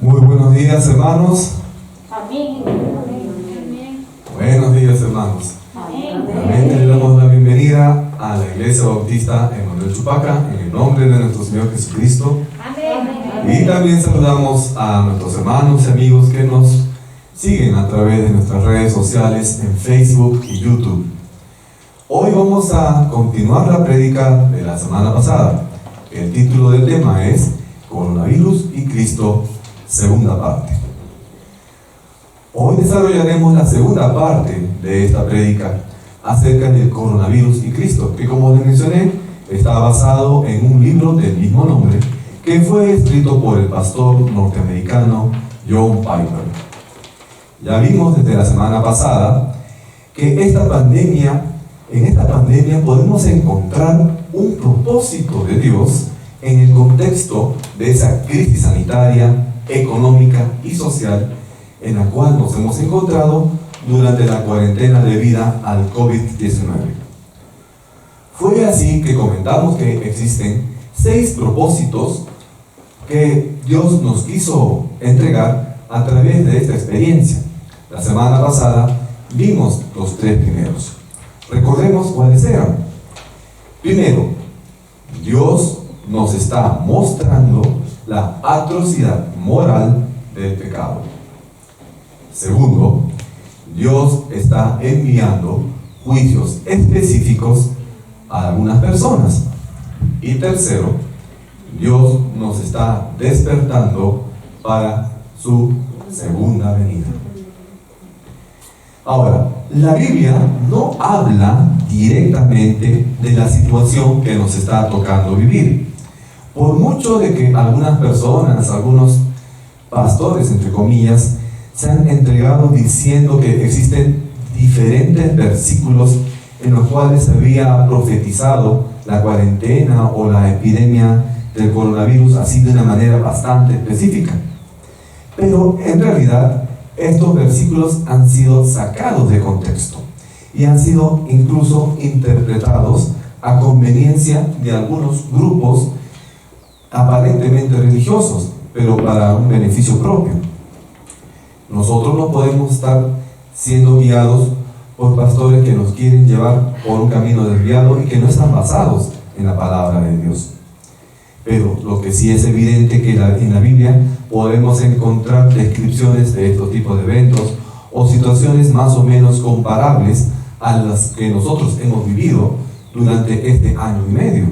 Muy buenos días, hermanos. Amén. Buenos días, hermanos. Amén. También le damos la bienvenida a la Iglesia Bautista Emanuel Chupaca en el nombre de nuestro Señor Jesucristo. Amén. Y también saludamos a nuestros hermanos y amigos que nos siguen a través de nuestras redes sociales en Facebook y YouTube. Hoy vamos a continuar la prédica de la semana pasada. El título del tema es Coronavirus y Cristo, segunda parte. Hoy desarrollaremos la segunda parte de esta prédica acerca del coronavirus y Cristo, que, como les mencioné, está basado en un libro del mismo nombre que fue escrito por el pastor norteamericano John Piper. Ya vimos desde la semana pasada que en esta pandemia podemos encontrar un propósito de Dios en el contexto de esa crisis sanitaria, económica y social en la cual nos hemos encontrado durante la cuarentena debida al COVID-19. Fue así que comentamos que existen 6 propósitos que Dios nos quiso entregar a través de esta experiencia. La semana pasada vimos los 3 primeros. Recordemos cuáles eran. Primero, Dios nos está mostrando la atrocidad moral del pecado. Segundo, Dios está enviando juicios específicos a algunas personas. Y tercero, Dios nos está despertando para su segunda venida. Ahora, la Biblia no habla directamente de la situación que nos está tocando vivir. Por mucho de que algunas personas, algunos pastores, entre comillas, se han entregado diciendo que existen diferentes versículos en los cuales se había profetizado la cuarentena o la epidemia del coronavirus así de una manera bastante específica. Pero en realidad estos versículos han sido sacados de contexto y han sido incluso interpretados a conveniencia de algunos grupos aparentemente religiosos, pero para un beneficio propio. Nosotros no podemos estar siendo guiados por pastores que nos quieren llevar por un camino desviado y que no están basados en la palabra de Dios. Pero lo que sí es evidente que en la Biblia podemos encontrar descripciones de estos tipos de eventos o situaciones más o menos comparables a las que nosotros hemos vivido durante este año y medio.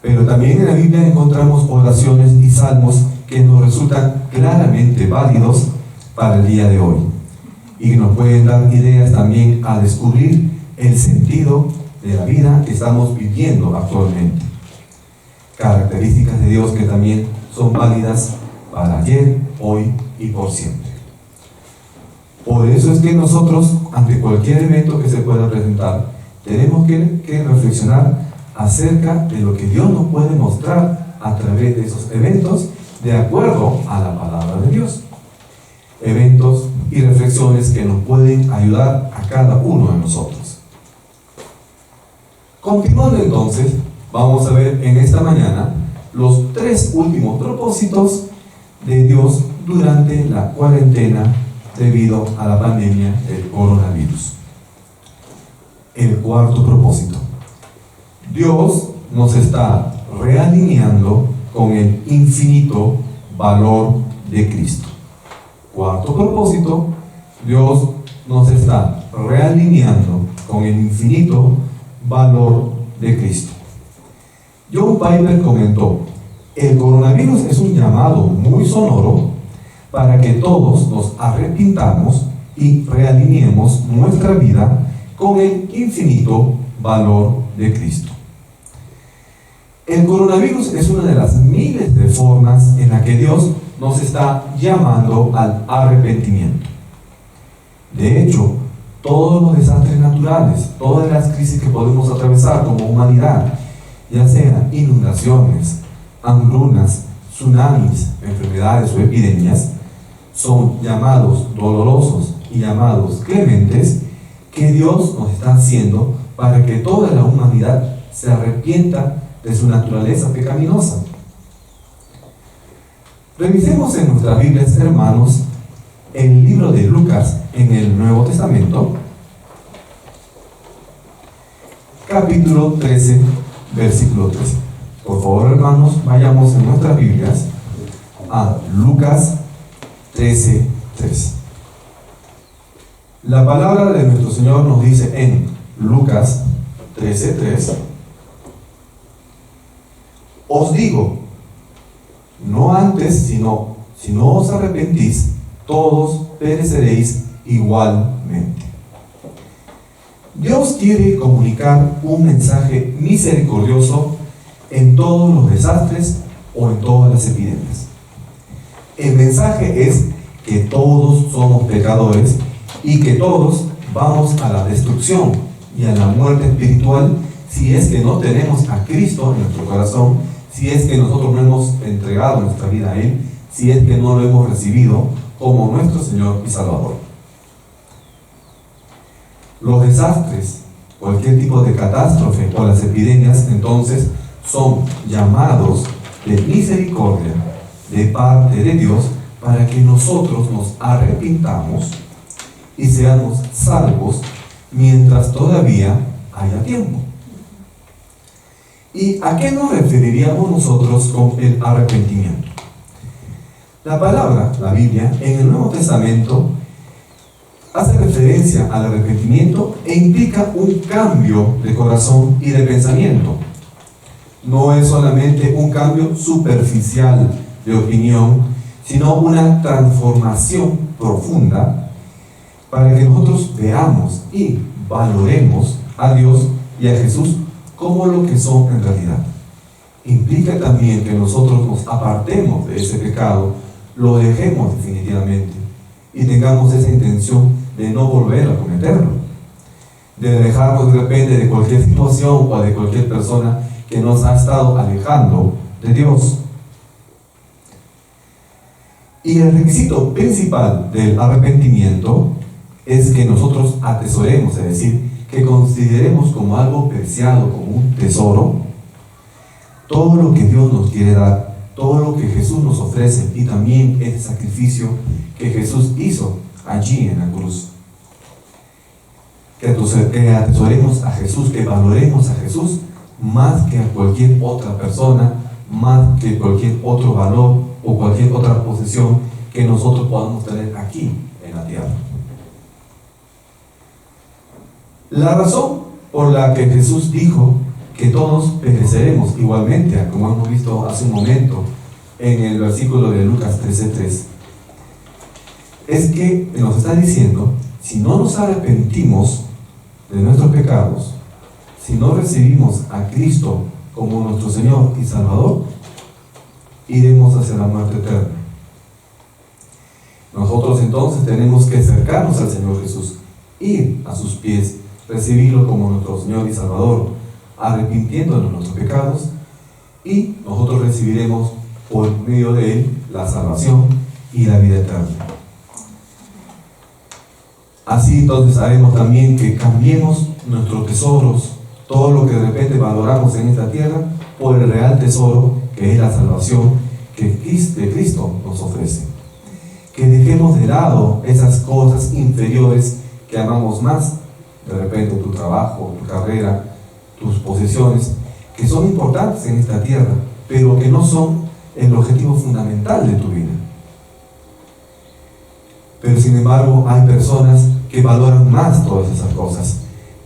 Pero también en la Biblia encontramos oraciones y salmos que nos resultan claramente válidos para el día de hoy y que nos pueden dar ideas también a descubrir el sentido de la vida que estamos viviendo actualmente. Características de Dios que también son válidas para ayer, hoy y por siempre. Por eso es que nosotros, ante cualquier evento que se pueda presentar, tenemos que reflexionar acerca de lo que Dios nos puede mostrar a través de esos eventos de acuerdo a la palabra de Dios. Eventos y reflexiones que nos pueden ayudar a cada uno de nosotros. Continuando entonces, vamos a ver en esta mañana los 3 últimos propósitos de Dios durante la cuarentena debido a la pandemia del coronavirus. El cuarto propósito. Dios nos está realineando con el infinito valor de Cristo. Cuarto propósito, Dios nos está realineando con el infinito valor de Cristo. John Piper comentó: el coronavirus es un llamado muy sonoro para que todos nos arrepintamos y realineemos nuestra vida con el infinito valor de Cristo. El coronavirus es una de las miles de formas en las que Dios nos está llamando al arrepentimiento. De hecho, todos los desastres naturales, todas las crisis que podemos atravesar como humanidad, ya sean inundaciones, hambrunas, tsunamis, enfermedades o epidemias, son llamados dolorosos y llamados clementes que Dios nos está haciendo para que toda la humanidad se arrepienta de su naturaleza pecaminosa. Revisemos en nuestras Biblias, hermanos, el libro de Lucas en el Nuevo Testamento, capítulo 13, versículo 13. Por favor, hermanos, vayamos en nuestras Biblias a Lucas 13, 13. La palabra de nuestro Señor nos dice en Lucas 13, 3: os digo, no antes, sino si no os arrepentís, todos pereceréis igualmente. Dios quiere comunicar un mensaje misericordioso en todos los desastres o en todas las epidemias. El mensaje es que todos somos pecadores y que todos vamos a la destrucción y a la muerte espiritual si es que no tenemos a Cristo en nuestro corazón, si es que nosotros no hemos entregado nuestra vida a Él, si es que no lo hemos recibido como nuestro Señor y Salvador. Los desastres, cualquier tipo de catástrofe o las epidemias, entonces, son llamados de misericordia de parte de Dios para que nosotros nos arrepintamos y seamos salvos mientras todavía haya tiempo. ¿Y a qué nos referiríamos nosotros con el arrepentimiento? La palabra, la Biblia, en el Nuevo Testamento hace referencia al arrepentimiento e implica un cambio de corazón y de pensamiento. No es solamente un cambio superficial de opinión, sino una transformación profunda para que nosotros veamos y valoremos a Dios y a Jesús como lo que son en realidad. Implica también que nosotros nos apartemos de ese pecado, lo dejemos definitivamente y tengamos esa intención de no volver a cometerlo, de dejarnos de repente de cualquier situación o de cualquier persona que nos ha estado alejando de Dios. Y el requisito principal del arrepentimiento es que nosotros atesoremos, es decir, que consideremos como algo preciado, como un tesoro, todo lo que Dios nos quiere dar, todo lo que Jesús nos ofrece y también ese sacrificio que Jesús hizo allí en la cruz. Que atesoremos a Jesús, que valoremos a Jesús más que a cualquier otra persona, más que cualquier otro valor o cualquier otra posesión que nosotros podamos tener aquí en la tierra. La razón por la que Jesús dijo que todos pereceremos igualmente, como hemos visto hace un momento en el versículo de Lucas 13:3, es que nos está diciendo, si no nos arrepentimos de nuestros pecados, si no recibimos a Cristo como nuestro Señor y Salvador, iremos hacia la muerte eterna. Nosotros entonces tenemos que acercarnos al Señor Jesús, ir a sus pies, recibirlo como nuestro Señor y Salvador, arrepintiéndonos de nuestros pecados, y nosotros recibiremos por medio de Él la salvación y la vida eterna. Así entonces haremos también que cambiemos nuestros tesoros, todo lo que de repente valoramos en esta tierra, por el real tesoro que es la salvación que Cristo nos ofrece. Que dejemos de lado esas cosas inferiores que amamos más, de repente tu trabajo, tu carrera, tus posesiones, que son importantes en esta tierra, pero que no son el objetivo fundamental de tu vida. Pero sin embargo hay personas que valoran más todas esas cosas,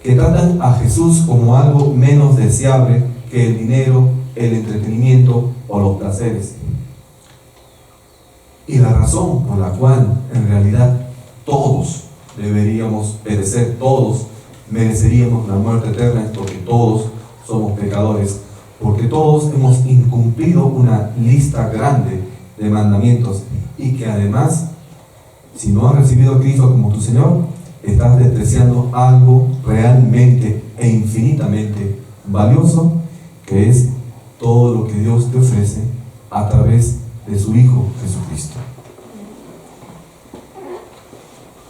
que tratan a Jesús como algo menos deseable que el dinero, el entretenimiento o los placeres. Y la razón por la cual en realidad todos deberíamos perecer, todos mereceríamos la muerte eterna, es porque todos somos pecadores, porque todos hemos incumplido una lista grande de mandamientos y que además, si no has recibido a Cristo como tu Señor, estás despreciando algo realmente e infinitamente valioso, que es todo lo que Dios te ofrece a través de su Hijo Jesucristo.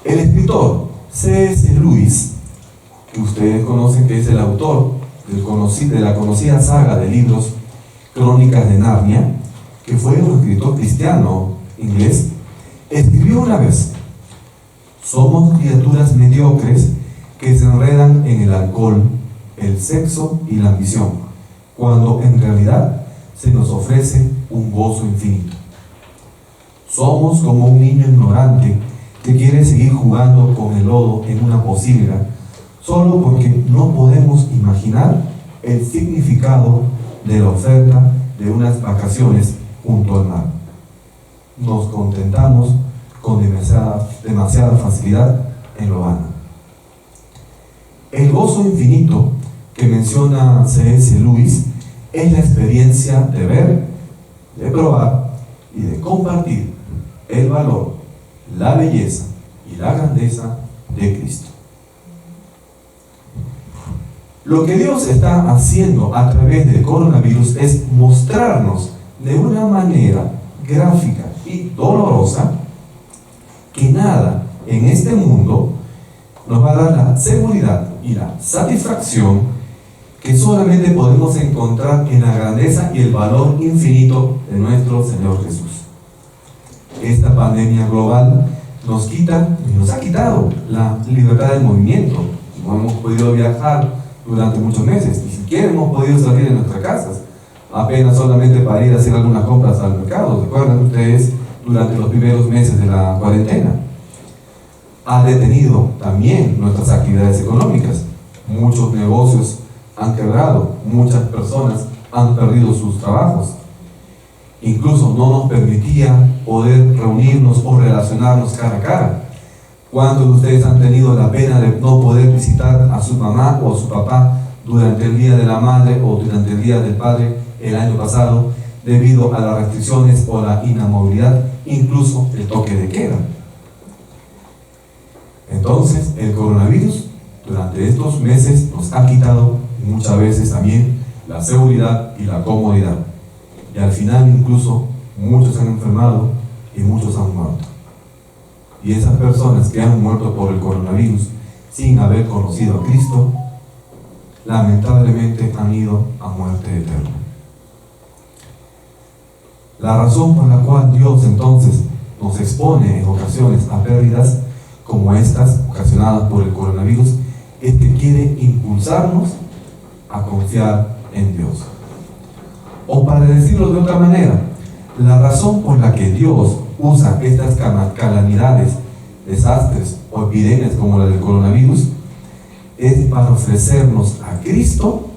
El escritor C.S. Lewis, que ustedes conocen que es el autor de la conocida saga de libros Crónicas de Narnia, que fue un escritor cristiano inglés, escribió una vez: somos criaturas mediocres que se enredan en el alcohol, el sexo y la ambición, cuando en realidad se nos ofrece un gozo infinito. Somos como un niño ignorante que quiere seguir jugando con el lodo en una pocilga, solo porque no podemos imaginar el significado de la oferta de unas vacaciones junto al mar. Nos contentamos con demasiada facilidad en lo vano. El gozo infinito que menciona C.S. Lewis es la experiencia de ver, de probar y de compartir el valor, la belleza y la grandeza de Cristo. Lo que Dios está haciendo a través del coronavirus es mostrarnos de una manera gráfica y dolorosa que nada en este mundo nos va a dar la seguridad y la satisfacción que solamente podemos encontrar en la grandeza y el valor infinito de nuestro Señor Jesús. Esta pandemia global nos ha quitado la libertad del movimiento. No hemos podido viajar durante muchos meses, ni siquiera hemos podido salir de nuestras casas, apenas solamente para ir a hacer algunas compras al mercado. ¿Recuerdan ustedes? Durante los primeros meses de la cuarentena ha detenido también nuestras actividades económicas. Muchos negocios han quebrado, muchas personas han perdido sus trabajos. Incluso no nos permitía poder reunirnos o relacionarnos cara a cara. ¿Cuántos de ustedes han tenido la pena de no poder visitar a su mamá o a su papá durante el Día de la Madre o durante el Día del Padre el año pasado, debido a las restricciones o la inamovilidad, incluso el toque de queda? Entonces, el coronavirus durante estos meses nos ha quitado muchas veces también la seguridad y la comodidad. Y al final incluso muchos han enfermado y muchos han muerto. Y esas personas que han muerto por el coronavirus sin haber conocido a Cristo, lamentablemente han ido a muerte eterna. La razón por la cual Dios entonces nos expone en ocasiones a pérdidas como estas ocasionadas por el coronavirus es que quiere impulsarnos a confiar en Dios. O para decirlo de otra manera, la razón por la que Dios usa estas calamidades, desastres o epidemias como la del coronavirus es para ofrecernos a Cristo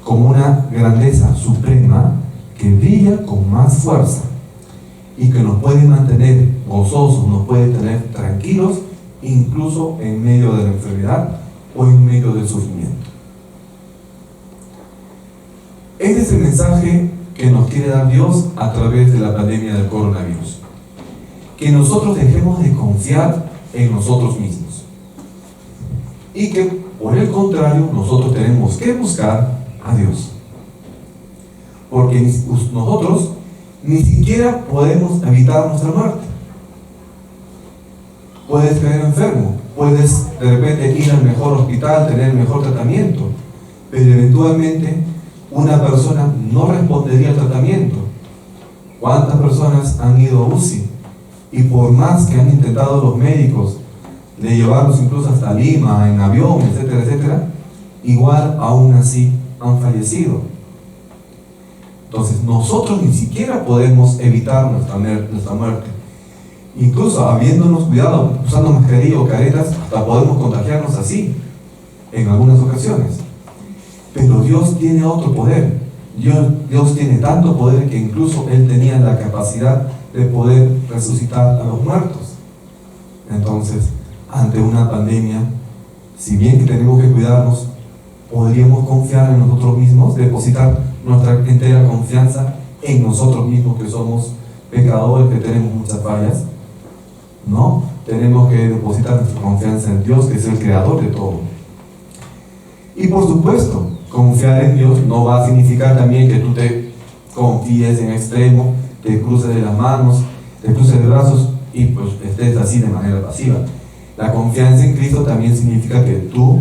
como una grandeza suprema que brilla con más fuerza y que nos puede mantener gozosos, nos puede tener tranquilos incluso en medio de la enfermedad o en medio del sufrimiento. Este es el mensaje que nos quiere dar Dios a través de la pandemia del coronavirus. Que nosotros dejemos de confiar en nosotros mismos. Y que, por el contrario, nosotros tenemos que buscar a Dios. Porque nosotros ni siquiera podemos evitar nuestra muerte. Puedes caer enfermo, puedes de repente ir al mejor hospital, tener el mejor tratamiento, pero eventualmente una persona no respondería al tratamiento. ¿Cuántas personas han ido a UCI? Y por más que han intentado los médicos de llevarlos incluso hasta Lima, en avión, etcétera, etcétera, igual aún así han fallecido. Entonces nosotros ni siquiera podemos evitar nuestra muerte. Incluso habiéndonos cuidado, usando mascarilla o caretas, hasta podemos contagiarnos así, en algunas ocasiones. Pero Dios tiene otro poder. Dios tiene tanto poder que incluso Él tenía la capacidad de poder resucitar a los muertos. Entonces, ante una pandemia, si bien que tenemos que cuidarnos, podríamos confiar en nosotros mismos, depositar nuestra entera confianza en nosotros mismos, que somos pecadores, que tenemos muchas fallas. No, tenemos que depositar nuestra confianza en Dios, que es el creador de todo. Y por supuesto, confiar en Dios no va a significar también que tú te confíes en extremo, te cruces de las manos, te cruces de brazos y pues estés así de manera pasiva. La confianza en Cristo también significa que tú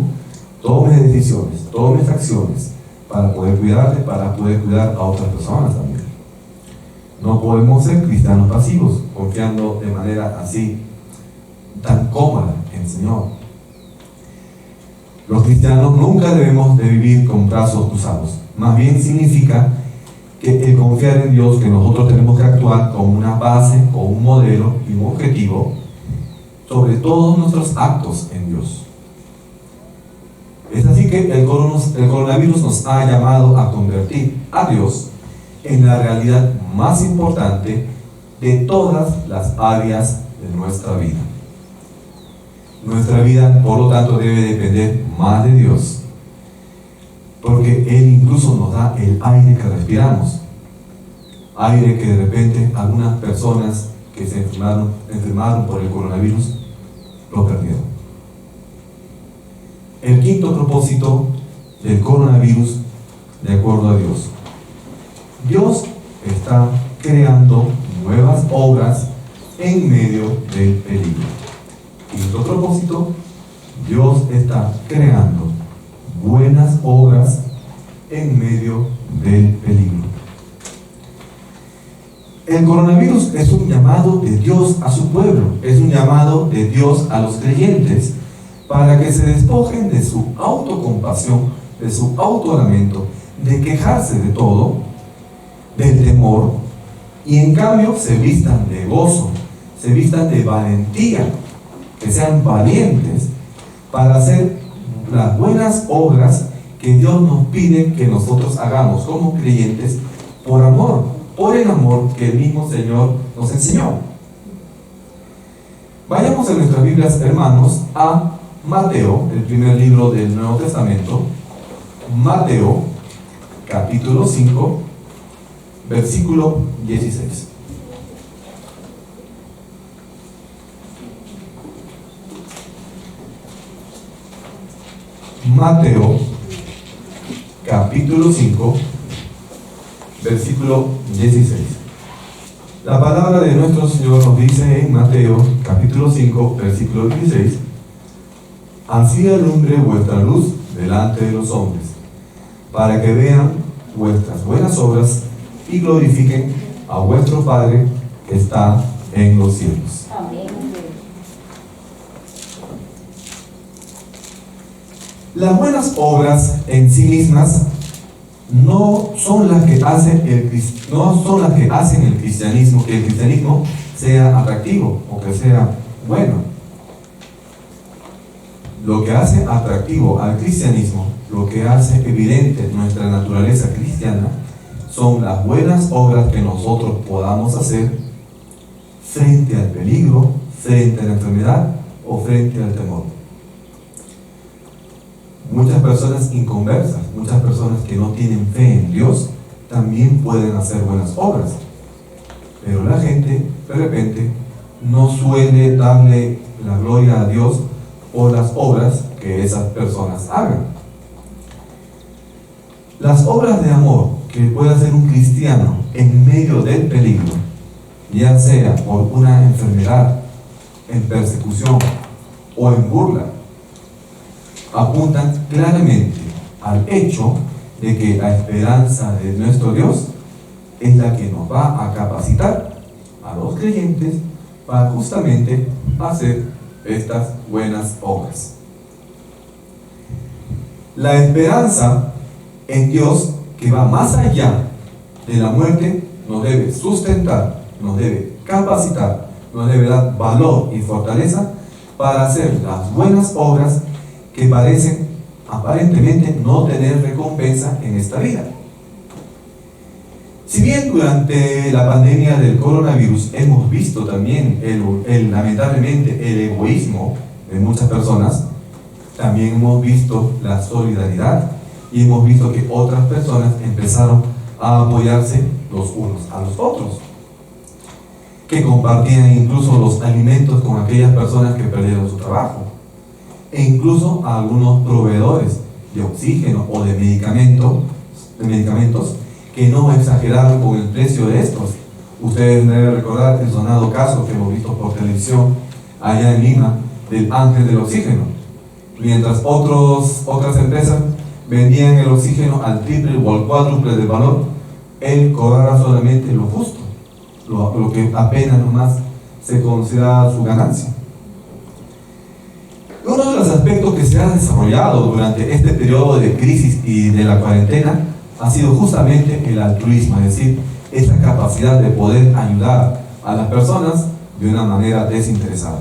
tomes decisiones, tomes acciones para poder cuidarte, para poder cuidar a otras personas también. No podemos ser cristianos pasivos, confiando de manera así, tan cómoda en el Señor. Los cristianos nunca debemos de vivir con brazos cruzados. Más bien significa que el confiar en Dios, que nosotros tenemos que actuar con una base, con un modelo y un objetivo sobre todos nuestros actos en Dios. Es así que el coronavirus nos ha llamado a convertir a Dios en la realidad más importante de todas las áreas de nuestra vida. Nuestra vida, por lo tanto, debe depender más de Dios, porque Él incluso nos da el aire que respiramos. Aire que de repente algunas personas que se enfermaron por el coronavirus lo perdieron. El quinto propósito del coronavirus, de acuerdo a Dios. Dios está creando nuevas obras en medio del peligro. Quinto propósito, Dios está creando buenas obras en medio del peligro. El coronavirus es un llamado de Dios a su pueblo, es un llamado de Dios a los creyentes para que se despojen de su autocompasión, de su autolamento, de quejarse de todo, del temor, y en cambio se vistan de gozo, se vistan de valentía, que sean valientes para hacer las buenas obras que Dios nos pide que nosotros hagamos como creyentes por amor, por el amor que el mismo Señor nos enseñó. Vayamos en nuestras Biblias, hermanos, a Mateo, el primer libro del Nuevo Testamento. Mateo, capítulo 5, versículo 16. Mateo, capítulo 5, versículo 16. La palabra de nuestro Señor nos dice en Mateo, capítulo 5, versículo 16: así alumbre vuestra luz delante de los hombres, para que vean vuestras buenas obras y glorifiquen a vuestro Padre que está en los cielos. Amén. Las buenas obras en sí mismas no son las que hacen el cristianismo, que el cristianismo sea atractivo o que sea bueno. Lo que hace atractivo al cristianismo, lo que hace evidente nuestra naturaleza cristiana, son las buenas obras que nosotros podamos hacer frente al peligro, frente a la enfermedad o frente al temor. Muchas personas inconversas, muchas personas que no tienen fe en Dios, también pueden hacer buenas obras. Pero la gente, de repente, no suele darle la gloria a Dios por las obras que esas personas hagan. Las obras de amor que puede hacer un cristiano en medio del peligro, ya sea por una enfermedad, en persecución o en burla, apuntan claramente al hecho de que la esperanza de nuestro Dios es la que nos va a capacitar a los creyentes para justamente hacer estas buenas obras. La esperanza en Dios, que va más allá de la muerte, nos debe sustentar, nos debe capacitar, nos debe dar valor y fortaleza para hacer las buenas obras que parecen aparentemente no tener recompensa en esta vida. Si bien durante la pandemia del coronavirus hemos visto también lamentablemente el egoísmo de muchas personas, también hemos visto la solidaridad y hemos visto que otras personas empezaron a apoyarse los unos a los otros, que compartían incluso los alimentos con aquellas personas que perdieron su trabajo, e incluso a algunos proveedores de oxígeno o de medicamentos que no exageraron con el precio de estos. Ustedes deben recordar el sonado caso que hemos visto por televisión allá en Lima del ángel del oxígeno. Mientras otras empresas vendían el oxígeno al triple o al cuádruple del valor, él cobraba solamente lo justo, lo que apenas nomás se considera su ganancia. Uno de los aspectos que se ha desarrollado durante este periodo de crisis y de la cuarentena ha sido justamente el altruismo, es decir, esa capacidad de poder ayudar a las personas de una manera desinteresada.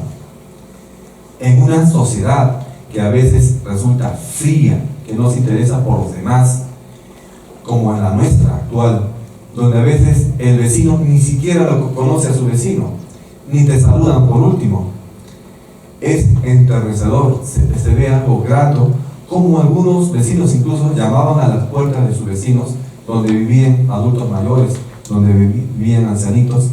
En una sociedad que a veces resulta fría, que no se interesa por los demás, como en la nuestra actual, donde a veces el vecino ni siquiera lo conoce a su vecino, ni te saludan por último. Es enternecedor, se ve algo grato, como algunos vecinos incluso llamaban a las puertas de sus vecinos, donde vivían adultos mayores, donde vivían ancianitos,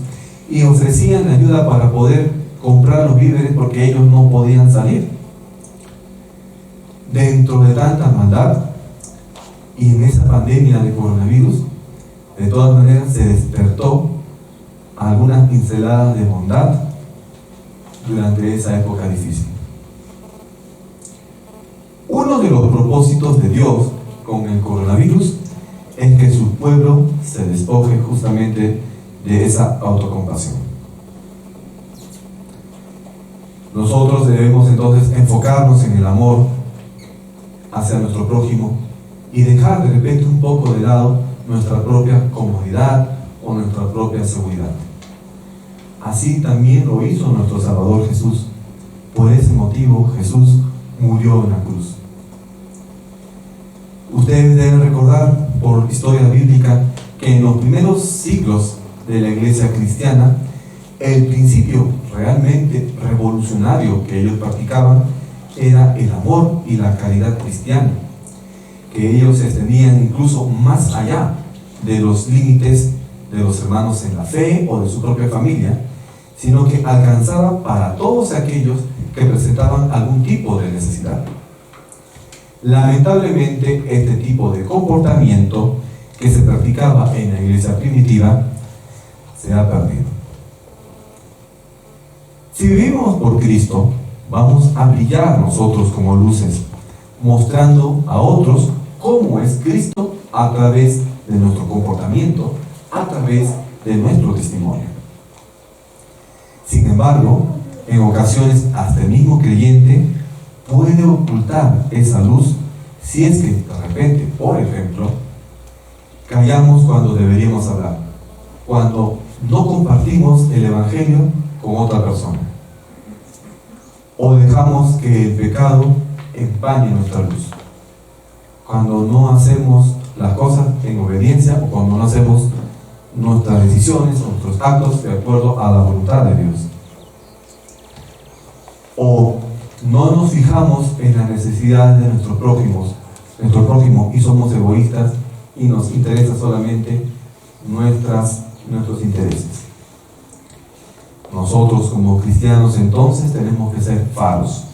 y ofrecían ayuda para poder comprar los víveres porque ellos no podían salir. Dentro de tanta maldad y en esa pandemia de coronavirus, de todas maneras se despertó algunas pinceladas de bondad durante esa época difícil. Uno de los propósitos de Dios con el coronavirus es que su pueblo se despoje justamente de esa autocompasión. Nosotros debemos entonces enfocarnos en el amor hacia nuestro prójimo y dejar de repente un poco de lado nuestra propia comodidad o nuestra propia seguridad. Así también lo hizo nuestro Salvador Jesús. Por ese motivo Jesús murió en la cruz. Ustedes deben recordar por historia bíblica que en los primeros siglos de la iglesia cristiana, el principio realmente revolucionario que ellos practicaban era el amor y la caridad cristiana, que ellos se extendían incluso más allá de los límites de los hermanos en la fe o de su propia familia, sino que alcanzaba para todos aquellos que presentaban algún tipo de necesidad. Lamentablemente, este tipo de comportamiento que se practicaba en la iglesia primitiva se ha perdido. Si vivimos por Cristo, vamos a brillar nosotros como luces, mostrando a otros cómo es Cristo a través de nuestro comportamiento, a través de nuestro testimonio. Sin embargo, en ocasiones hasta el mismo creyente puede ocultar esa luz si es que de repente, por ejemplo, callamos cuando deberíamos hablar, cuando no compartimos el Evangelio con otra persona, o dejamos que el pecado empañe nuestra luz, cuando no hacemos las cosas en obediencia o cuando no hacemos nuestras decisiones o nuestros actos de acuerdo a la voluntad de Dios, o no nos fijamos en las necesidades de nuestro prójimo y somos egoístas y nos interesa solamente nuestros intereses. Nosotros como cristianos entonces tenemos que ser faros,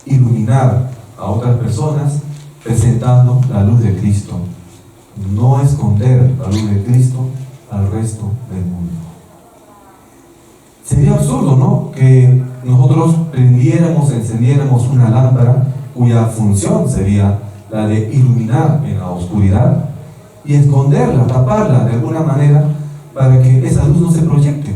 iluminar a otras personas presentando la luz de Cristo, no esconder la luz de Cristo al resto del mundo. Sería absurdo, ¿no?, que nosotros encendiéramos una lámpara cuya función sería la de iluminar en la oscuridad y esconderla, taparla de alguna manera para que esa luz no se proyecte.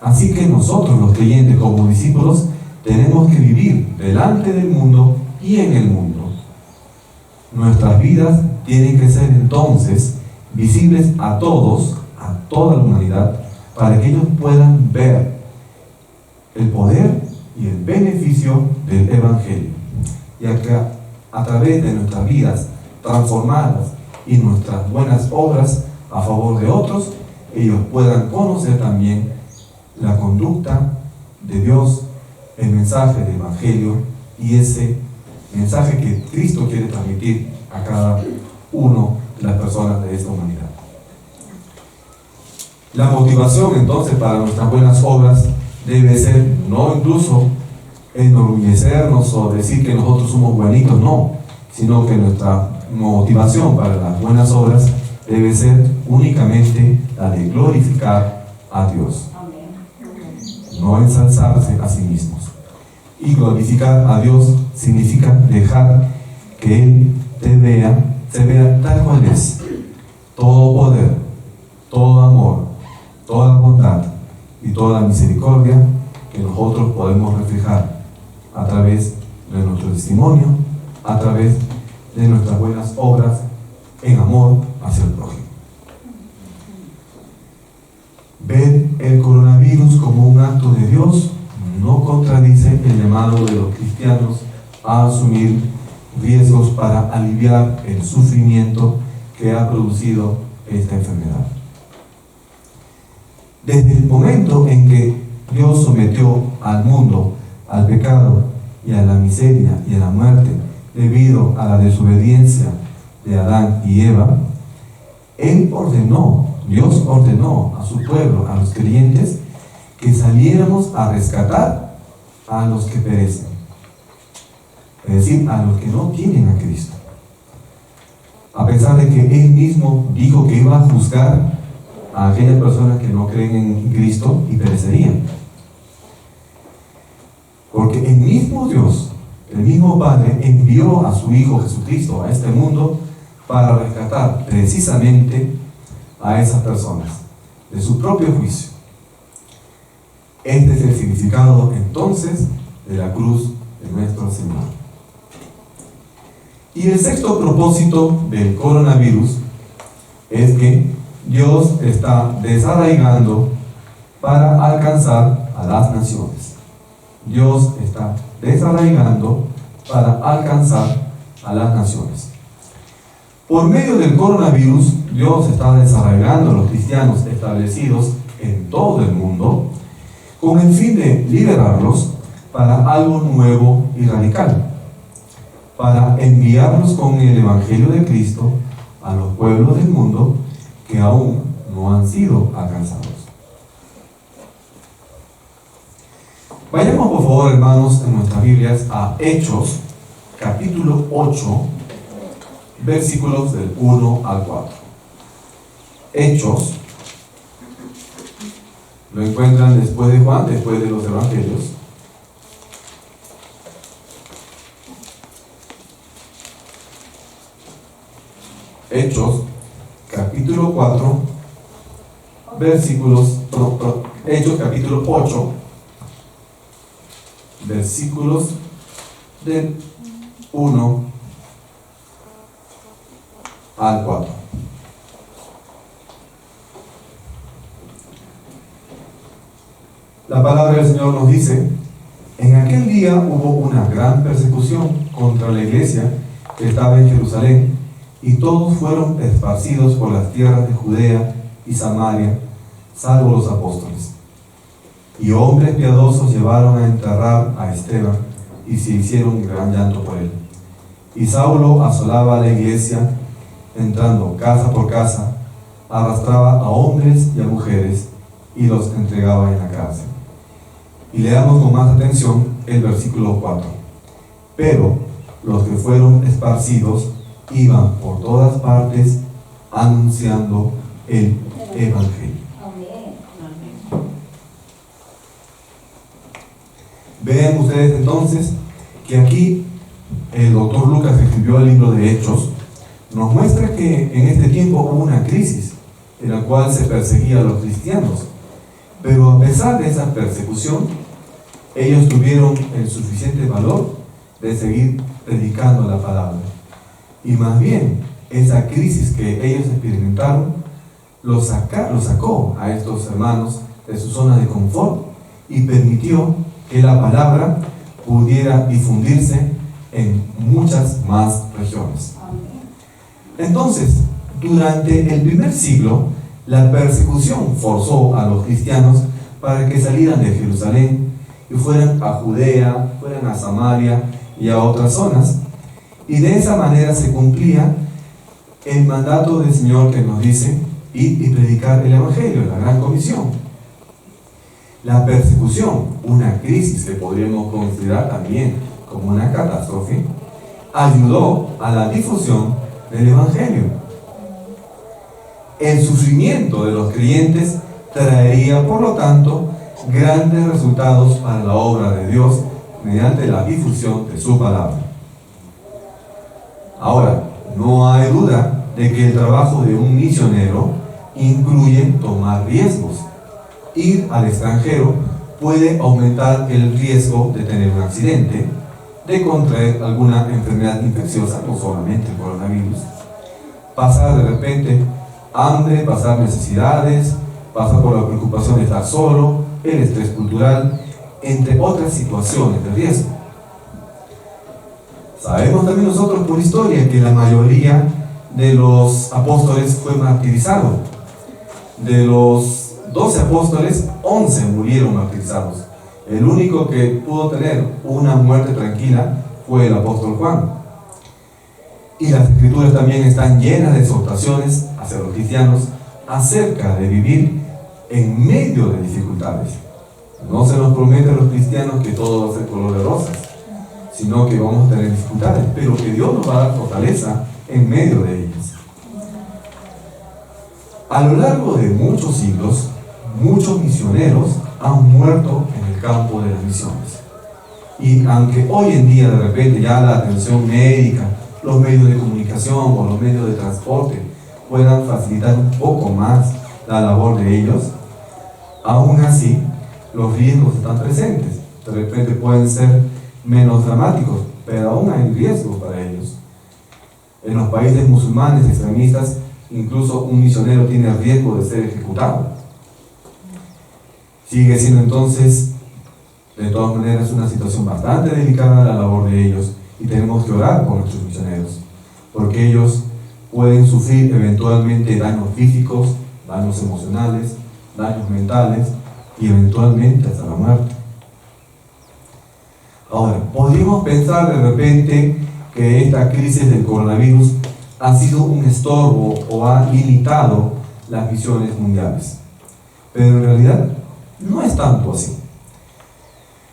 Así que nosotros los creyentes como discípulos tenemos que vivir delante del mundo y en el mundo. Nuestras vidas tienen que ser entonces visibles a todos, a toda la humanidad, para que ellos puedan ver el poder y el beneficio del Evangelio, ya que a través de nuestras vidas transformadas y nuestras buenas obras a favor de otros, ellos puedan conocer también la conducta de Dios, el mensaje del Evangelio y ese mensaje que Cristo quiere transmitir a cada uno las personas de esta humanidad. La motivación entonces para nuestras buenas obras debe ser no incluso enorgullecernos o decir que nosotros somos buenitos, no, sino que nuestra motivación para las buenas obras debe ser únicamente la de glorificar a Dios, no ensalzarse a sí mismos. Y glorificar a Dios significa dejar que Él se vea tal cual es. Todo poder, todo amor, toda bondad y toda misericordia que nosotros podemos reflejar a través de nuestro testimonio, a través de nuestras buenas obras en amor hacia el prójimo. Ver el coronavirus como un acto de Dios no contradice el llamado de los cristianos a asumir riesgos para aliviar el sufrimiento que ha producido esta enfermedad. Desde el momento en que Dios sometió al mundo al pecado y a la miseria y a la muerte debido a la desobediencia de Adán y Eva, Dios ordenó a su pueblo, a los creyentes, que saliéramos a rescatar a los que perecen, es decir, a los que no tienen a Cristo. A pesar de que Él mismo dijo que iba a juzgar a aquellas personas que no creen en Cristo y perecerían. Porque el mismo Dios, el mismo Padre, envió a su Hijo Jesucristo a este mundo para rescatar precisamente a esas personas de su propio juicio. Este es el significado entonces de la cruz de nuestro Señor. Y el sexto propósito del coronavirus es que Dios está desarraigando para alcanzar a las naciones. Dios está desarraigando para alcanzar a las naciones. Por medio del coronavirus, Dios está desarraigando a los cristianos establecidos en todo el mundo con el fin de liberarlos para algo nuevo y radical, para enviarlos con el Evangelio de Cristo a los pueblos del mundo que aún no han sido alcanzados. Vayamos por favor, hermanos, en nuestras Biblias a Hechos, capítulo 8, versículos del 1 al 4. Hechos, lo encuentran después de Juan, después de los Evangelios. Hechos, capítulo 4, versículos, Hechos, capítulo 8, versículos del 1 al 4. La palabra del Señor nos dice: en aquel día hubo una gran persecución contra la iglesia que estaba en Jerusalén, y todos fueron esparcidos por las tierras de Judea y Samaria, salvo los apóstoles. Y hombres piadosos llevaron a enterrar a Esteban, y se hicieron gran llanto por él. Y Saulo asolaba a la iglesia, entrando casa por casa, arrastraba a hombres y a mujeres, y los entregaba en la cárcel. Y leamos con más atención el versículo 4. Pero los que fueron esparcidos iban por todas partes anunciando el Evangelio. Vean ustedes entonces que aquí el doctor Lucas, que escribió el libro de Hechos, nos muestra que en este tiempo hubo una crisis en la cual se perseguía a los cristianos, pero a pesar de esa persecución, ellos tuvieron el suficiente valor de seguir predicando la palabra. Y más bien, esa crisis que ellos experimentaron los sacó a estos hermanos de su zona de confort y permitió que la palabra pudiera difundirse en muchas más regiones. Entonces, durante el primer siglo, la persecución forzó a los cristianos para que salieran de Jerusalén y fueran a Judea, fueran a Samaria y a otras zonas. Y de esa manera se cumplía el mandato del Señor que nos dice ir y predicar el Evangelio, la gran comisión. La persecución, una crisis que podríamos considerar también como una catástrofe, ayudó a la difusión del Evangelio. El sufrimiento de los creyentes traería, por lo tanto, grandes resultados para la obra de Dios mediante la difusión de su palabra. Ahora, no hay duda de que el trabajo de un misionero incluye tomar riesgos. Ir al extranjero puede aumentar el riesgo de tener un accidente, de contraer alguna enfermedad infecciosa, no solamente el coronavirus, pasar de repente hambre, pasar necesidades, pasar por la preocupación de estar solo, el estrés cultural, entre otras situaciones de riesgo. Sabemos también nosotros por historia que la mayoría de los apóstoles fue martirizado. De los 12 apóstoles, 11 murieron martirizados. El único que pudo tener una muerte tranquila fue el apóstol Juan. Y las escrituras también están llenas de exhortaciones hacia los cristianos acerca de vivir en medio de dificultades. No se nos promete a los cristianos que todo va a ser color de rosas, sino que vamos a tener dificultades, pero que Dios nos va a dar fortaleza en medio de ellas. A lo largo de muchos siglos, muchos misioneros han muerto en el campo de las misiones. Y aunque hoy en día de repente ya la atención médica, los medios de comunicación o los medios de transporte puedan facilitar un poco más la labor de ellos, aún así los riesgos están presentes. De repente pueden ser menos dramáticos, pero aún hay riesgos para ellos. En los países musulmanes extremistas, incluso un misionero tiene riesgo de ser ejecutado. Sigue siendo entonces, de todas maneras, una situación bastante delicada la labor de ellos, y tenemos que orar por nuestros misioneros, porque ellos pueden sufrir eventualmente daños físicos, daños emocionales, daños mentales y eventualmente hasta la muerte. Ahora, podríamos pensar de repente que esta crisis del coronavirus ha sido un estorbo o ha limitado las misiones mundiales, pero en realidad no es tanto así.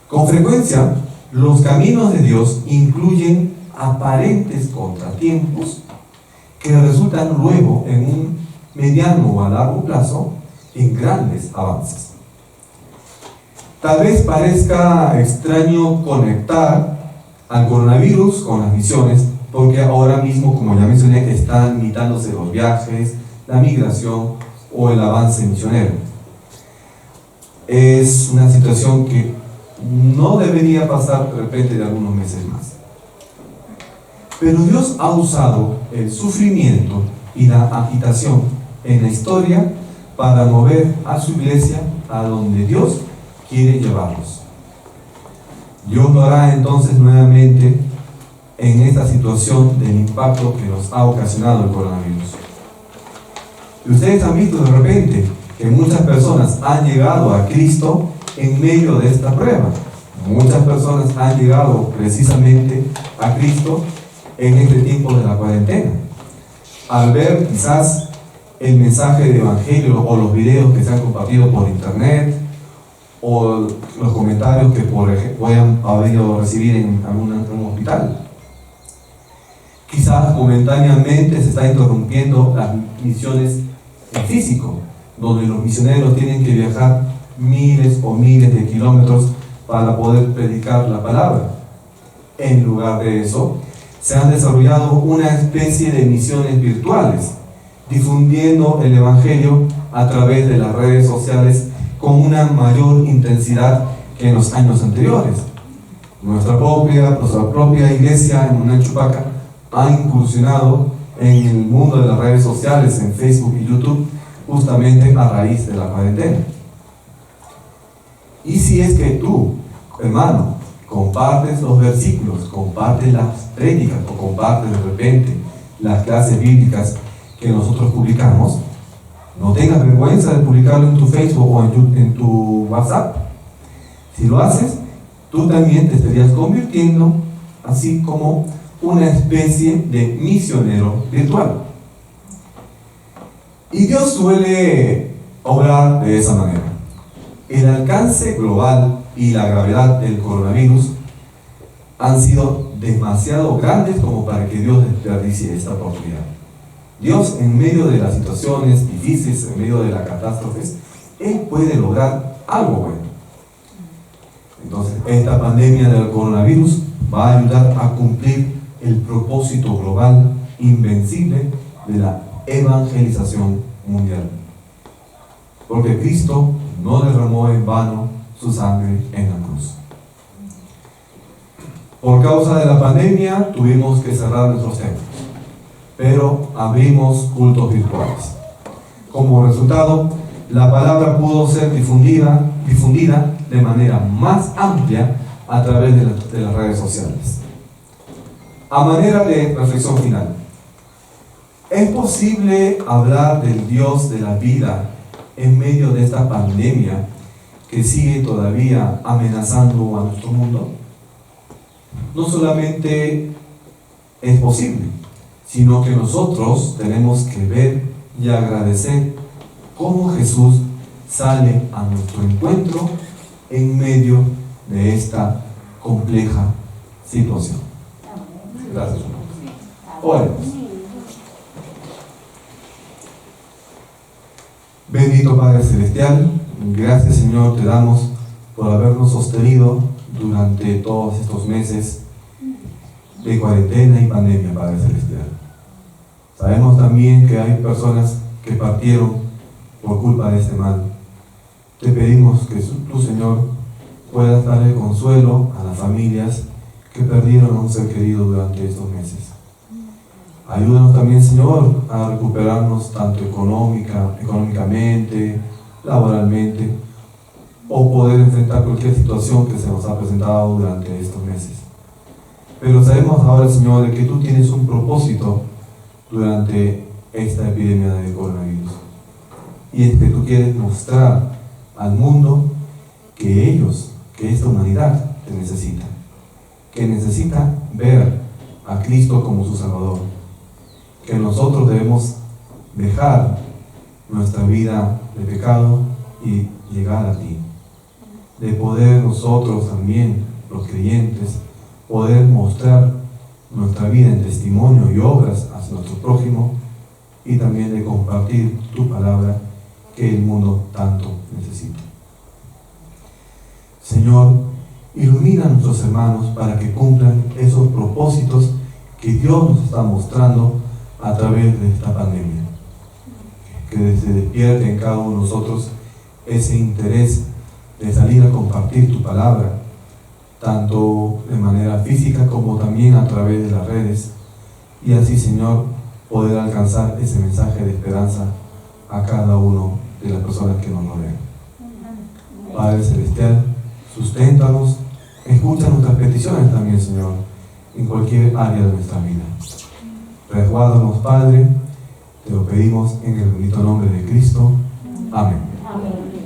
Con frecuencia, los caminos de Dios incluyen aparentes contratiempos que resultan luego en un mediano o a largo plazo en grandes avances. Tal vez parezca extraño conectar al coronavirus con las misiones, porque ahora mismo, como ya mencioné, están limitándose los viajes, la migración o el avance misionero. Es una situación que no debería pasar de repente de algunos meses más. Pero Dios ha usado el sufrimiento y la agitación en la historia para mover a su iglesia a donde Dios quiere llevarlos. Dios lo hará entonces nuevamente en esta situación del impacto que nos ha ocasionado el coronavirus. Y ustedes han visto de repente que muchas personas han llegado a Cristo en medio de esta prueba. Muchas personas han llegado precisamente a Cristo en este tiempo de la cuarentena. Al ver quizás el mensaje de evangelio o los videos que se han compartido por internet o los comentarios que puedan haber recibir en un hospital. Quizás momentáneamente se está interrumpiendo las misiones en físico, donde los misioneros tienen que viajar miles o miles de kilómetros para poder predicar la palabra. En lugar de eso, se han desarrollado una especie de misiones virtuales, difundiendo el Evangelio a través de las redes sociales con una mayor intensidad que en los años anteriores. Nuestra propia iglesia en Munal Chupaca ha incursionado en el mundo de las redes sociales, en Facebook y YouTube, justamente a raíz de la cuarentena. Y si es que tú, hermano, compartes los versículos, compartes las prédicas o compartes de repente las clases bíblicas que nosotros publicamos, no tengas vergüenza de publicarlo en tu Facebook o en tu WhatsApp. Si lo haces, tú también te estarías convirtiendo así como una especie de misionero virtual. Y Dios suele obrar de esa manera. El alcance global y la gravedad del coronavirus han sido demasiado grandes como para que Dios desperdicie esta oportunidad. Dios, en medio de las situaciones difíciles, en medio de las catástrofes, Él puede lograr algo bueno. Entonces, esta pandemia del coronavirus va a ayudar a cumplir el propósito global invencible de la evangelización mundial. Porque Cristo no derramó en vano su sangre en la cruz. Por causa de la pandemia tuvimos que cerrar nuestros templos, pero abrimos cultos virtuales. Como resultado, la palabra pudo ser difundida de manera más amplia a través de las redes sociales. A manera de reflexión final, ¿es posible hablar del Dios de la vida en medio de esta pandemia que sigue todavía amenazando a nuestro mundo? No solamente es posible, sino que nosotros tenemos que ver y agradecer cómo Jesús sale a nuestro encuentro en medio de esta compleja situación. Gracias, hermanos. Oremos. Bendito Padre Celestial, gracias Señor te damos por habernos sostenido durante todos estos meses de cuarentena y pandemia, Padre Celestial. Sabemos también que hay personas que partieron por culpa de este mal. Te pedimos que tú, Señor, puedas darle consuelo a las familias que perdieron a un ser querido durante estos meses. Ayúdanos también, Señor, a recuperarnos tanto económicamente, laboralmente, o poder enfrentar cualquier situación que se nos ha presentado durante estos meses. Pero sabemos ahora, Señor, de que tú tienes un propósito durante esta epidemia de coronavirus. Y es que tú quieres mostrar al mundo que esta humanidad te necesita. Que necesita ver a Cristo como su Salvador. Que nosotros debemos dejar nuestra vida de pecado y llegar a ti. De poder nosotros también, los creyentes, poder mostrar nuestra vida en testimonio y obras hacia nuestro prójimo y también de compartir tu palabra que el mundo tanto necesita. Señor, ilumina a nuestros hermanos para que cumplan esos propósitos que Dios nos está mostrando a través de esta pandemia. Que se despierte en cada uno de nosotros ese interés de salir a compartir tu palabra, tanto de manera física como también a través de las redes, y así, Señor, poder alcanzar ese mensaje de esperanza a cada uno de las personas que nos rodean. Padre Celestial, susténtanos, escucha nuestras peticiones también, Señor, en cualquier área de nuestra vida. Resguárdanos, Padre, te lo pedimos en el bendito nombre de Cristo. Amén. Amén.